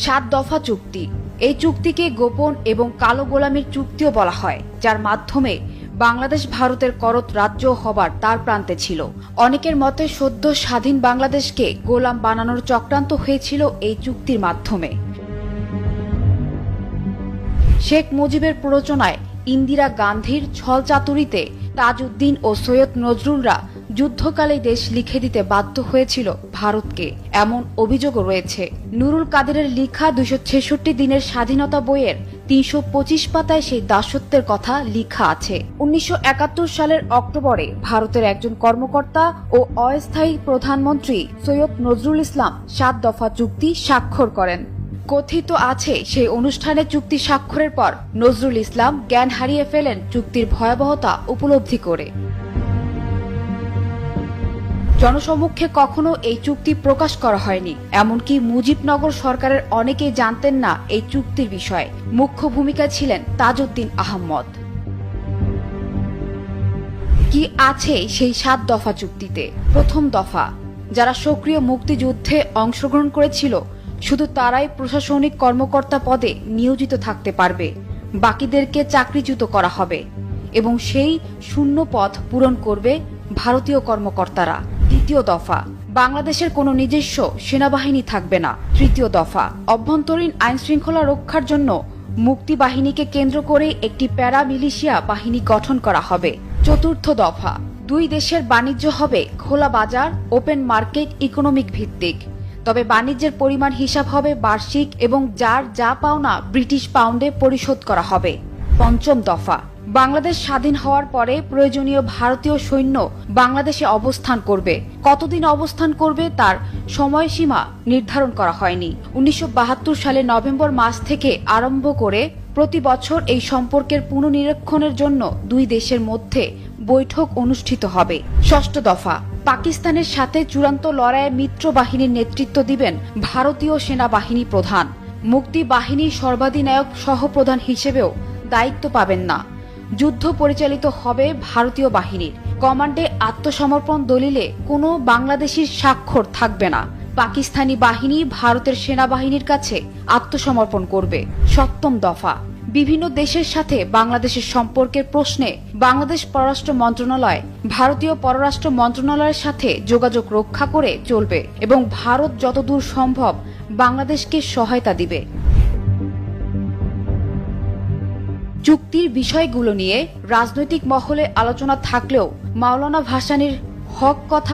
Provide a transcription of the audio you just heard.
7 দফা চুক্তি। এই চুক্তিকে গোপন এবং কালো গোলামির চুক্তিও বলা হয়, যার মাধ্যমে বাংলাদেশ ভারতের করত রাজ্য হবার দ্বার প্রান্তে ছিল। অনেকের মতে সদ্য স্বাধীন বাংলাদেশকে গোলাম বানানোর চক্রান্ত হয়েছিল এই চুক্তির মাধ্যমে। শেখ মুজিবের প্ররোচনায় ইন্দিরা গান্ধীর ছলচাতুরিতে তাজউদ্দিন ও সৈয়দ নজরুলরা যুদ্ধকালে দেশ লিখে দিতে বাধ্য হয়েছিল ভারতকে, এমন অভিযোগও রয়েছে। নুরুল কাদেরের লিখা 266 দিনের স্বাধীনতা বইয়ের 325 পাতায় সেই দাসত্বের কথা লিখা আছে। 1971 সালের অক্টোবরে ভারতের একজন কর্মকর্তা ও অস্থায়ী প্রধানমন্ত্রী সৈয়দ নজরুল ইসলাম 7 দফা চুক্তি স্বাক্ষর করেন। কথিত আছে, সেই অনুষ্ঠানে চুক্তি স্বাক্ষরের পর নজরুল ইসলাম জ্ঞান হারিয়ে ফেলেন চুক্তির ভয়াবহতা উপলব্ধি করে। জনসমক্ষে কখনো এই চুক্তি প্রকাশ করা হয়নি, এমনকি মুজিবনগর সরকারের অনেকেই জানতেন না এই চুক্তির বিষয়ে। মুখ্য ভূমিকায় ছিলেন তাজউদ্দিন আহমদ। কি আছে সেই 7 দফা চুক্তিতে? প্রথম দফা, যারা সক্রিয় মুক্তিযুদ্ধে অংশগ্রহণ করেছিল শুধু তারাই প্রশাসনিক কর্মকর্তা পদে নিয়োজিত থাকতে পারবে, বাকিদেরকে চাকরিচ্যুত করা হবে এবং সেই শূন্য পদ পূরণ করবে ভারতীয় কর্মকর্তারা। দ্বিতীয় দফা, বাংলাদেশের কোনো নিজস্ব সেনাবাহিনী থাকবে না। তৃতীয় দফা, অভ্যন্তরীণ আইন শৃঙ্খলা রক্ষার জন্য মুক্তি বাহিনীকে কেন্দ্র করে একটি প্যারা মিলিশিয়া বাহিনী গঠন করা হবে। চতুর্থ দফা, দুই দেশের বাণিজ্য হবে খোলা বাজার, ওপেন মার্কেট ইকোনমিক ভিত্তিক, তবে বাণিজ্যের পরিমাণ হিসাব হবে বার্ষিক এবং যার যা পাওনা ব্রিটিশ পাউন্ডে পরিশোধ করা হবে। পঞ্চম দফা, বাংলাদেশ স্বাধীন হওয়ার পরে প্রয়োজনীয় ভারতীয় সৈন্য বাংলাদেশে অবস্থান করবে। কতদিন অবস্থান করবে তার সময়সীমা নির্ধারণ করা হয়নি। 1972 সালের নভেম্বর মাস থেকে আরম্ভ করে প্রতি বছর এই সম্পর্কের পুনর্নিরীক্ষণের জন্য দুই দেশের মধ্যে বৈঠক অনুষ্ঠিত হবে। ষষ্ঠ দফা, পাকিস্তানের সাথে চূড়ান্ত লড়াইয়ে মিত্র বাহিনীর নেতৃত্ব দিবেন ভারতীয় সেনাবাহিনী প্রধান। মুক্তি বাহিনীর সর্বাধিনায়ক সহপ্রধান হিসেবেও দায়িত্ব পাবেন না। যুদ্ধ পরিচালিত হবে ভারতীয় বাহিনীর। কমান্ডে আত্মসমর্পণ দলিলে কোনো বাংলাদেশির স্বাক্ষর থাকবে না। পাকিস্তানি বাহিনী ভারতের সেনাবাহিনীর কাছে আত্মসমর্পণ করবে। সপ্তম দফা, বিভিন্ন দেশের সাথে বাংলাদেশের সম্পর্কের প্রশ্নে বাংলাদেশ পররাষ্ট্র মন্ত্রণালয় ভারতীয় পররাষ্ট্র মন্ত্রণালয়ের সাথে যোগাযোগ রক্ষা করে চলবে এবং ভারত যতদূর সম্ভব বাংলাদেশকে সহায়তা দিবে। চুক্তির বিষয়গুলো নিয়ে রাজনৈতিক মহলে আলোচনা থাকলেও মাওলানা ভাসানীর হক কথা